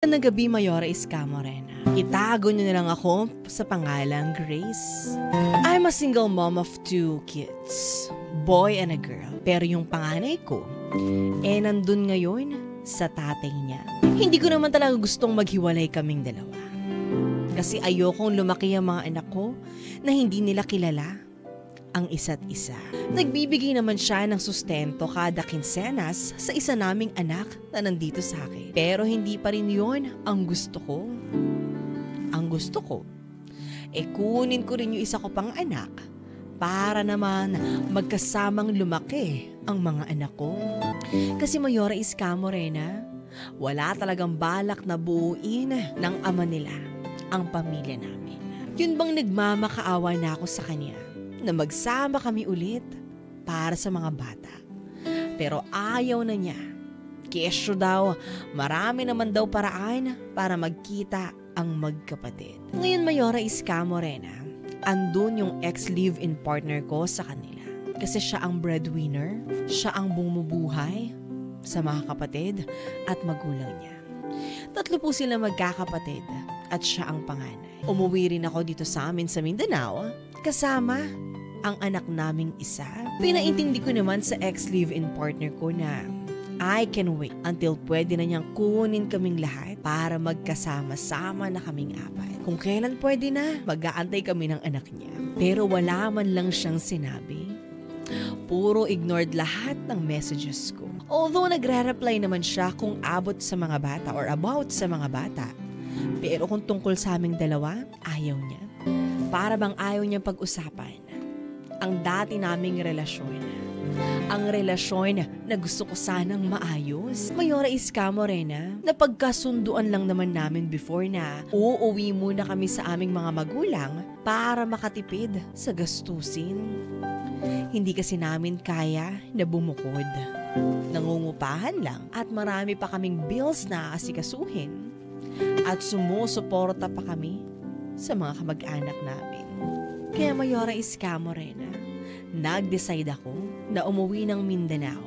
Na gabi, Mayora Iska Morena. Itago niyo na lang ako sa pangalang Grace. I'm a single mom of 2 kids, boy and a girl. Pero yung panganay ko, nandun ngayon sa tatay niya. Hindi ko naman talaga gustong maghiwalay kaming dalawa. Kasi ayokong lumaki ang mga anak ko na hindi nila kilala ang isa't isa. Nagbibigay naman siya ng sustento kada kinsenas sa isa naming anak na nandito sa akin. Pero hindi pa rin yun ang gusto ko. Ang gusto ko, kunin ko rin yung isa ko pang anak para naman magkasamang lumaki ang mga anak ko. Kasi Mayora Iska Morena, wala talagang balak na buuin ng ama nila ang pamilya namin. Yun bang nagmamakaawa na ako sa kanya na magsama kami ulit para sa mga bata. Pero ayaw na niya. Kesyo daw, marami naman daw paraan para magkita ang magkapatid. Ngayon Mayora Iska Morena, andun yung ex-live-in partner ko sa kanila. Kasi siya ang breadwinner, siya ang bumubuhay sa mga kapatid at magulang niya. 3 po sila magkakapatid at siya ang panganay. Umuwi rin ako dito sa amin sa Mindanao, kasama ang anak naming isa. Pinaintindi ko naman sa ex-live-in partner ko na I can wait until pwede na niyang kunin kaming lahat para magkasama-sama na kaming 4. Kung kailan pwede na, mag-aantay kami ng anak niya. Pero wala man lang siyang sinabi. Puro ignored lahat ng messages ko. Although nagre-reply naman siya kung abot sa mga bata or about sa mga bata. Pero kung tungkol sa aming dalawa, ayaw niya. Para bang ayaw niyang pag-usapan ang dati naming relasyon. Ang relasyon na gusto ko sanang maayos. Mayora Iska Morena, napagkasunduan lang naman namin before na uuwi muna kami sa aming mga magulang para makatipid sa gastusin. Hindi kasi namin kaya na bumukod. Nangungupahan lang at marami pa kaming bills na asikasuhin. At sumusuporta pa kami sa mga kamag-anak namin. Kaya Mayora Iska Morena, nag-decide ako na umuwi ng Mindanao.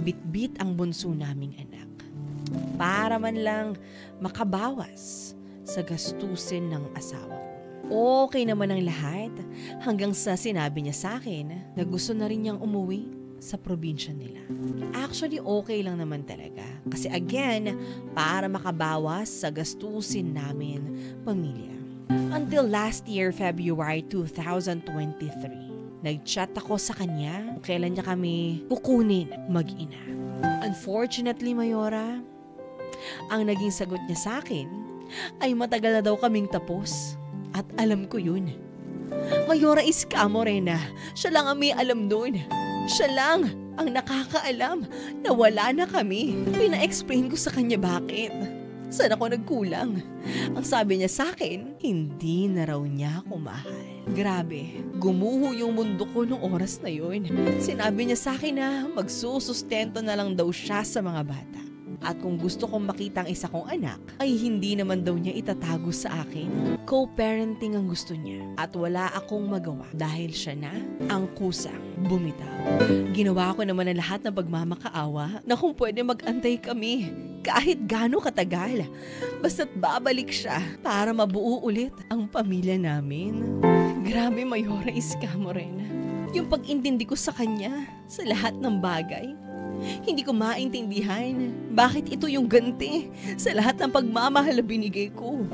Bit-bit ang bunso naming anak. Para man lang makabawas sa gastusin ng asawa ko. Okay naman ang lahat hanggang sa sinabi niya sa akin na gusto na rin niyang umuwi sa probinsya nila. Actually, okay lang naman talaga. Kasi again, para makabawas sa gastusin namin pamilya. Until last year, February 2023, nag-chat ako sa kanya kung kailan niya kami kukunin mag-ina. Unfortunately, Mayora, ang naging sagot niya sa akin ay matagal na daw kaming tapos. At alam ko yun. Mayora Iska Morena, siya lang ang may alam doon. Siya lang ang nakakaalam na wala na kami. Pina-explain ko sa kanya bakit. Saan ako nagkulang? Ang sabi niya sa akin, hindi na raw niya ako mahal. Grabe, gumuho yung mundo ko nung oras na yun. Sinabi niya sa akin na magsusustento na lang daw siya sa mga bata. At kung gusto kong makita ang isa kong anak, ay hindi naman daw niya itatago sa akin. Co-parenting ang gusto niya at wala akong magawa dahil siya na ang kusang bumitaw. Ginawa ko naman ang lahat ng pagmamakaawa na kung pwede mag-antay kami kahit gaano katagal. Basta't babalik siya para mabuo ulit ang pamilya namin. Grabe Mayora Iska Morena. Yung pag-intindi ko sa kanya sa lahat ng bagay. Hindi ko maintindihan bakit ito yung ganti sa lahat ng pagmamahal na binigay ko.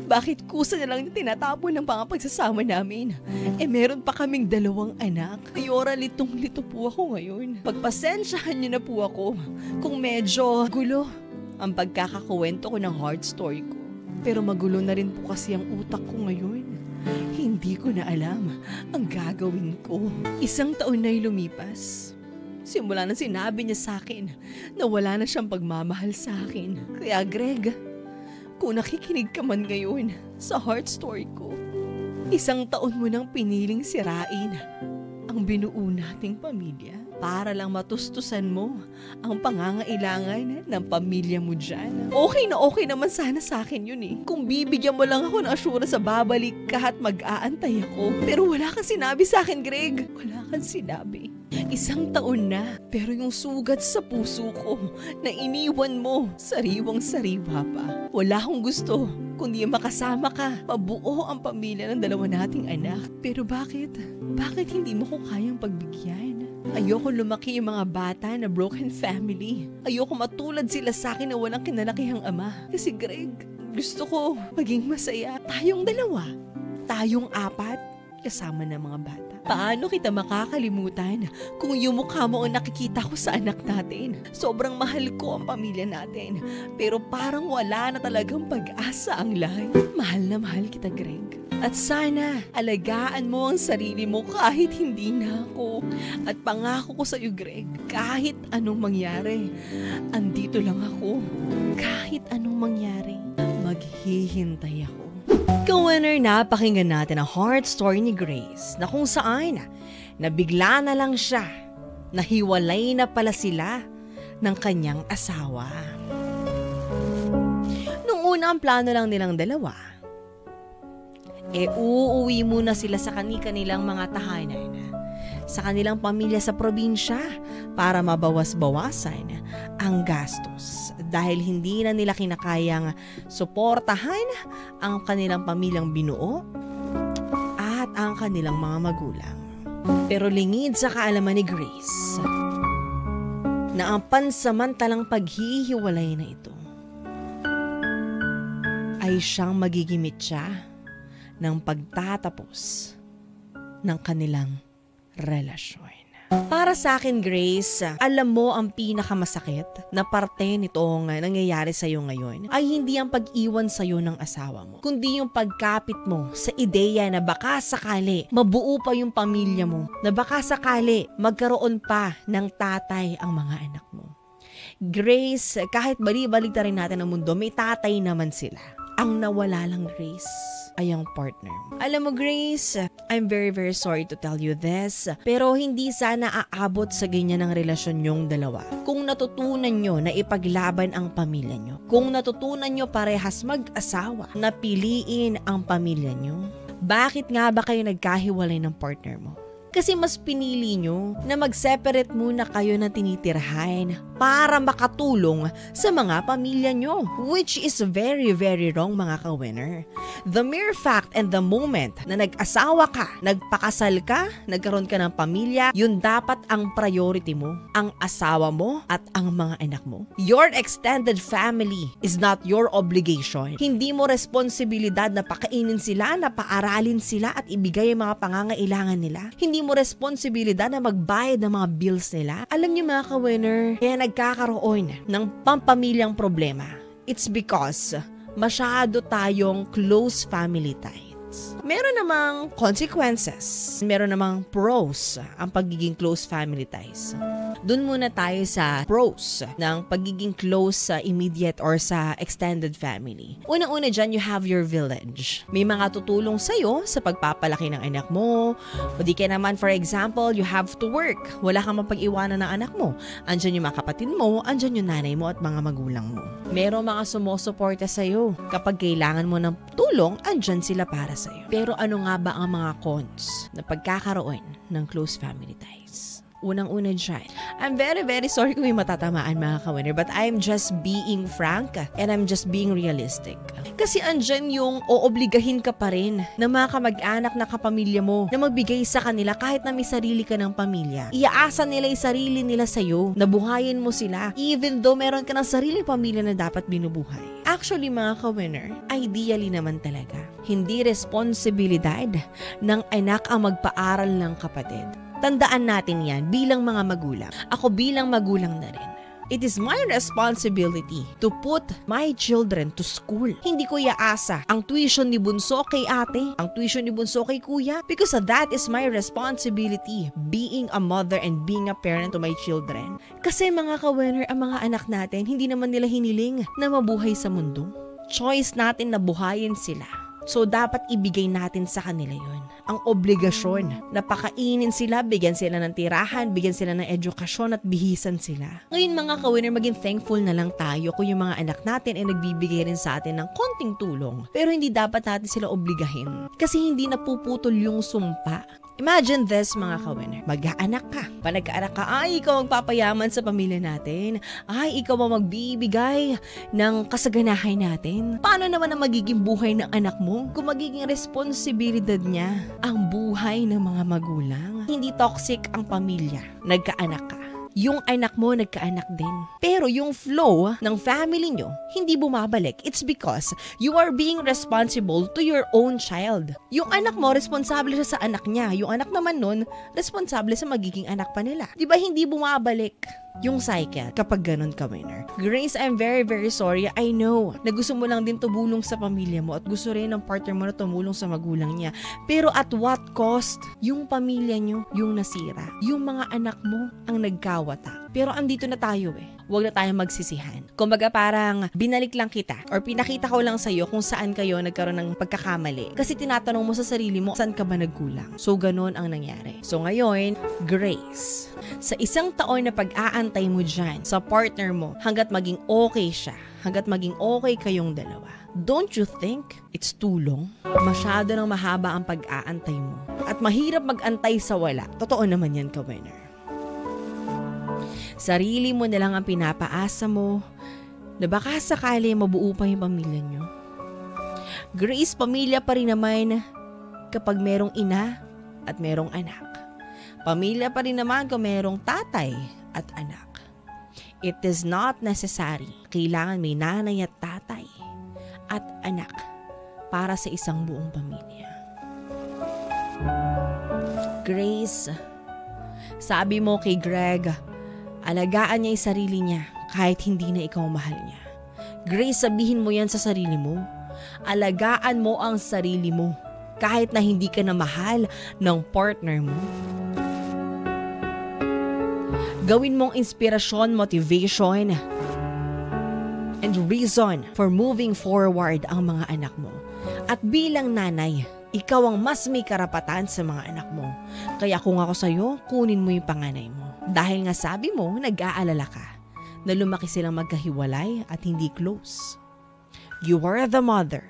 Bakit kusa na lang tinatapon ng pagsasama namin? Meron pa kaming 2 anak. Mayora, litong-lito po ako ngayon. Pagpasensyahan niyo na po ako kung medyo gulo ang pagkakakuwento ko ng heart story ko. Pero magulo na rin po kasi ang utak ko ngayon. Hindi ko na alam ang gagawin ko. 1 taon na'y lumipas. Simula na sinabi niya sa akin na wala na siyang pagmamahal sa akin. Kaya Greg, kung nakikinig ka man ngayon sa heart story ko, 1 taon mo nang piniling sirain ang binuo nating pamilya para lang matustusan mo ang pangangailangan ng pamilya mo dyan. Okay na okay naman sana sa akin yun eh. Kung bibigyan mo lang ako ng assurance sa babalik ka at mag-aantay ako. Pero wala kang sinabi sa akin, Greg. Wala kang sinabi. 1 taon na, pero yung sugat sa puso ko na iniwan mo, sariwang-sariwa pa. Wala akong gusto kundi makasama ka, mabuo ang pamilya ng 2 nating anak. Pero bakit? Bakit hindi mo ko kayang pagbigyan? Ayoko lumaki yung mga bata na broken family. Ayoko matulad sila sa akin na walang kinalakihang ama. Kasi Greg, gusto ko maging masaya. Tayong 2, tayong 4, kasama ng mga bata. Paano kita makakalimutan kung yung mukha mo ang nakikita ko sa anak natin? Sobrang mahal ko ang pamilya natin, pero parang wala na talagang pag-asa ang lahat. Mahal na mahal kita, Greg. At sana, alagaan mo ang sarili mo kahit hindi na ako. At pangako ko sa iyo, Greg, kahit anong mangyari, andito lang ako. Kahit anong mangyari, maghihintay ako. Ka-winner, napakinggan natin ang heart story ni Grace na kung saan nabigla na lang siya, nahiwalay na pala sila ng kanyang asawa. Nung una ang plano lang nilang 2, uuwi muna sila sa kanilang mga tahanan, sa kanilang pamilya sa probinsya para mabawas-bawasan ang gastos dahil hindi na nila kinakayang suportahan ang kanilang pamilyang binuo at ang kanilang mga magulang. Pero lingid sa kaalaman ni Grace na ang pansamantalang paghihiwalay na ito ay siyang magigimit siya ng pagtatapos ng kanilang relasyon. Para sa akin, Grace, alam mo ang pinakamasakit na parte nitong nangyayari sa'yo ngayon ay hindi ang pag-iwan sa'yo ng asawa mo, kundi yung pagkapit mo sa ideya na baka sakali mabuo pa yung pamilya mo, na baka sakali magkaroon pa ng tatay ang mga anak mo. Grace, kahit bali-balik na rin natin ang mundo, may tatay naman sila. Ang nawala lang, Grace, ay ang partner mo. Alam mo, Grace, I'm very very sorry to tell you this, pero hindi sana aabot sa ganyan ang relasyon nyong 2. Kung natutunan nyo na ipaglaban ang pamilya nyo, kung natutunan nyo parehas mag-asawa na piliin ang pamilya nyo, bakit nga ba kayo nagkahiwalay ng partner mo? Kasi mas pinili nyo na mag-separate muna kayo na tinitirhan para makatulong sa mga pamilya nyo, which is very very wrong, mga ka-winner. The mere fact and the moment na nag-asawa ka, nagpakasal ka, nagkaroon ka ng pamilya, yun dapat ang priority mo, ang asawa mo at ang mga anak mo. Your extended family is not your obligation. Hindi mo responsibilidad na pakainin sila, na paaralin sila at ibigay ang mga pangangailangan nila. Hindi mo responsibilidad na magbayad ng mga bills nila. Alam niyo, mga ka-winner, kaya nagkakaroon ng pampamilyang problema. It's because masyado tayong close family ties. Meron namang consequences, meron namang pros ang pagiging close family ties. Doon muna tayo sa pros ng pagiging close sa immediate or sa extended family. Una-una dyan, you have your village. May mga tutulong sa'yo sa pagpapalaki ng anak mo. O di kaya naman, for example, you have to work. Wala kang mapag-iwanan ng anak mo. Andyan yung mga kapatid mo, andyan yung nanay mo at mga magulang mo. Merong mga sumusuporta sa'yo. Kapag kailangan mo ng tulong, andyan sila para sa'yo. Pero ano nga ba ang mga cons na pagkakaroon ng close family ties? Unang-una dyan, I'm very very sorry kung may matatamaan, mga ka-winner, but I'm just being frank and I'm just being realistic. Kasi andyan yung oobligahin ka pa rin ng mga kamag-anak na kapamilya mo na magbigay sa kanila kahit na may sarili ka ng pamilya. Iaasa nila yung sarili nila sa'yo, nabuhayin mo sila, even though meron ka ng sariling pamilya na dapat binubuhay. Actually, mga ka-winner, ideally naman talaga, hindi responsibilidad ng anak ang magpaaral ng kapatid. Tandaan natin yan bilang mga magulang. Ako bilang magulang na rin. It is my responsibility to put my children to school. Hindi ko iaasa ang tuition ni bunso kay ate, ang tuition ni bunso kay kuya, because that is my responsibility being a mother and being a parent to my children. Kasi mga ka-winner, ang mga anak natin, hindi naman nila hiniling na mabuhay sa mundo. Choice natin na buhayin sila. So, dapat ibigay natin sa kanila yun. Ang obligasyon na pakainin sila, bigyan sila ng tirahan, bigyan sila ng edukasyon at bihisan sila. Ngayon, mga ka-winner, maging thankful na lang tayo kung yung mga anak natin ay nagbibigay rin sa atin ng konting tulong. Pero hindi dapat natin sila obligahin. Kasi hindi napuputol yung sumpa. Imagine this mga ka-winner. Mag-aanak ka. Pag nagkaanak ka, ay ikaw ang papayaman sa pamilya natin. Ay ikaw ang magbibigay ng kasaganahay natin. Paano naman ang magiging buhay ng anak mo kung magiging responsibilidad niya ang buhay ng mga magulang? Hindi toxic ang pamilya. Nagkaanak ka. Yung anak mo nagkaanak din. Pero yung flow ng family nyo, hindi bumabalik. It's because you are being responsible to your own child. Yung anak mo, responsable siya sa anak niya. Yung anak naman nun, responsable sa magiging anak pa nila. Diba hindi bumabalik yung cycle kapag ganun ka, winner? Grace, I'm very, very sorry. I know na gusto mo lang din tumulong sa pamilya mo at gusto rin ng partner mo na tumulong sa magulang niya. Pero at what cost? Yung pamilya nyo, yung nasira. Yung mga anak mo ang nagkawata. Pero andito na tayo Huwag na tayong magsisihan. Kumbaga parang binalik lang kita or pinakita ko lang sa'yo kung saan kayo nagkaroon ng pagkakamali. Kasi tinatanong mo sa sarili mo, saan ka ba nagkulang? So, ganun ang nangyari. So, ngayon, Grace, sa isang taon na pag-aantay mo dyan sa partner mo hanggat maging okay siya, hanggat maging okay kayong dalawa, don't you think it's too long? Masyado nang mahaba ang pag-aantay mo. At mahirap mag-antay sa wala. Totoo naman yan, ka-winner. Sarili mo na lang ang pinapaasa mo na baka sakali mabuo pa yung pamilya nyo. Grace, pamilya pa rin naman kapag merong ina at merong anak. Pamilya pa rin naman kung merong tatay at anak. It is not necessary. Kailangan may nanay at tatay at anak para sa isang buong pamilya. Grace, sabi mo kay Greg, alagaan niya yung sarili niya kahit hindi na ikaw mahal niya. Grace, sabihin mo yan sa sarili mo. Alagaan mo ang sarili mo kahit na hindi ka na mahal ng partner mo. Gawin mong inspirasyon, motivation, and reason for moving forward ang mga anak mo. At bilang nanay, ikaw ang mas may karapatan sa mga anak mo. Kaya kung ako sa'yo, kunin mo yung panganay mo. Dahil nga sabi mo, nag-aalala ka na lumaki silang magkahiwalay at hindi close. You are the mother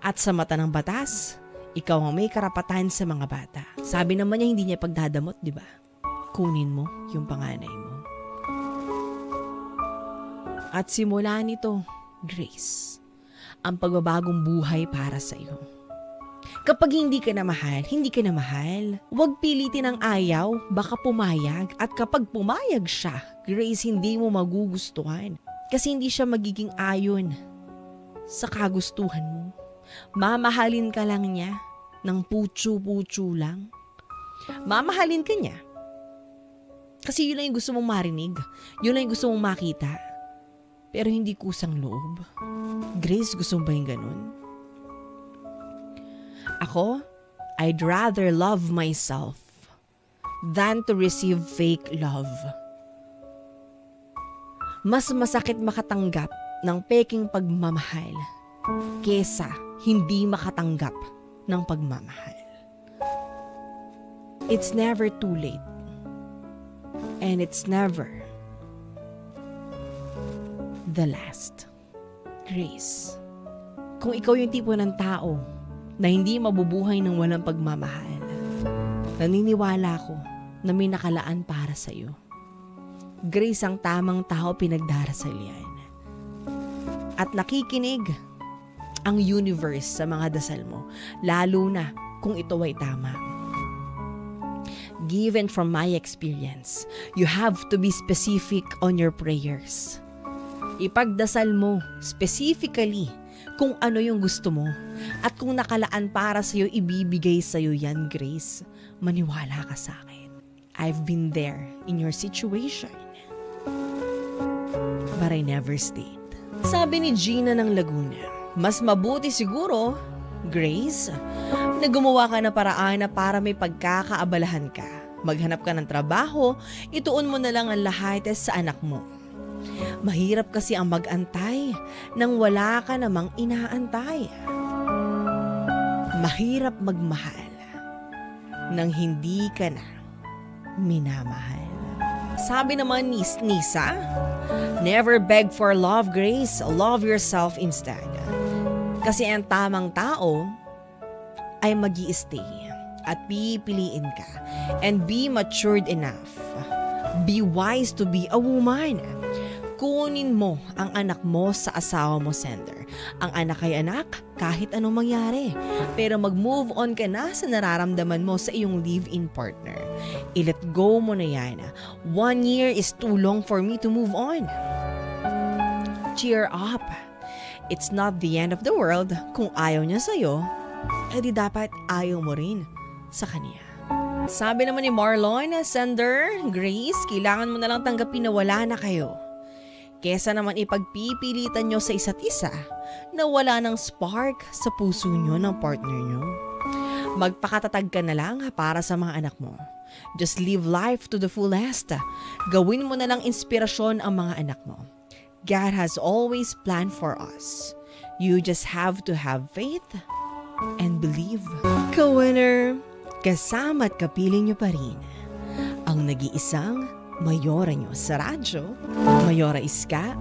at sa mata ng batas, ikaw ang may karapatan sa mga bata. Sabi naman niya hindi niya pagdadamot, di ba? Kunin mo yung panganay mo. At simula nito, Grace, ang pagbabagong buhay para sa iyo. Kapag hindi ka na mahal, hindi ka na mahal. Huwag pilitin ang ayaw, baka pumayag. At kapag pumayag siya, Grace, hindi mo magugustuhan. Kasi hindi siya magiging ayon sa kagustuhan mo. Mamahalin ka lang niya ng putsu-putsu lang. Mamahalin ka niya. Kasi yun lang yung gusto mong marinig. Yun lang yung gusto mong makita. Pero hindi kusang loob. Grace, gusto mo ba yung ganun? Ako, I'd rather love myself than to receive fake love. Mas masakit makatanggap ng peking pagmamahal kesa hindi makatanggap ng pagmamahal. It's never too late. And it's never the last. Grace, kung ikaw yung tipo ng tao na hindi mabubuhay ng walang pagmamahal, naniniwala ko na may nakalaan para sa iyo. Grace, ang tamang tao pinagdarasal yan. At nakikinig ang universe sa mga dasal mo, lalo na kung ito ay tama. Given from my experience, you have to be specific on your prayers. Ipagdasal mo specifically kung ano yung gusto mo. At kung nakalaan para sa'yo, ibibigay sa'yo yan, Grace. Maniwala ka sa akin. I've been there in your situation. But I never stayed. Sabi ni Gina ng Laguna, mas mabuti siguro, Grace, na gumawa ka na paraan na para may pagkakaabalahan ka. Maghanap ka ng trabaho, ituon mo na lang ang lahat sa anak mo. Mahirap kasi ang mag-antay nang wala ka namang inaantay. Mahirap magmahal nang hindi ka na minamahal. Sabi naman ni Nisa, never beg for love, Grace. Love yourself instead. Kasi ang tamang tao ay mag-i-stay at pipiliin ka. And be matured enough. Be wise to be a woman. Kunin mo ang anak mo sa asawa mo, sender. Ang anak ay anak kahit anong mangyari. Pero mag-move on ka na sa nararamdaman mo sa iyong live-in partner. I-let go mo na yan. 1 year is too long for me to move on. Cheer up. It's not the end of the world. Kung ayaw niya sa'yo, edi dapat ayaw mo rin sa kanya. Sabi naman ni Marlon, sender, Grace, kailangan mo na lang tanggapin na wala na kayo. Kesa naman ipagpipilitan nyo sa isa't isa na wala ng spark sa puso nyo ng partner nyo. Magpakatatag ka na lang para sa mga anak mo. Just live life to the fullest. Gawin mo na lang inspirasyon ang mga anak mo. God has always planned for us. You just have to have faith and believe. Ka-winner, kasama at kapiling nyo pa rin ang nag-iisang Mayora nyo sa radyo, Mayora Iska,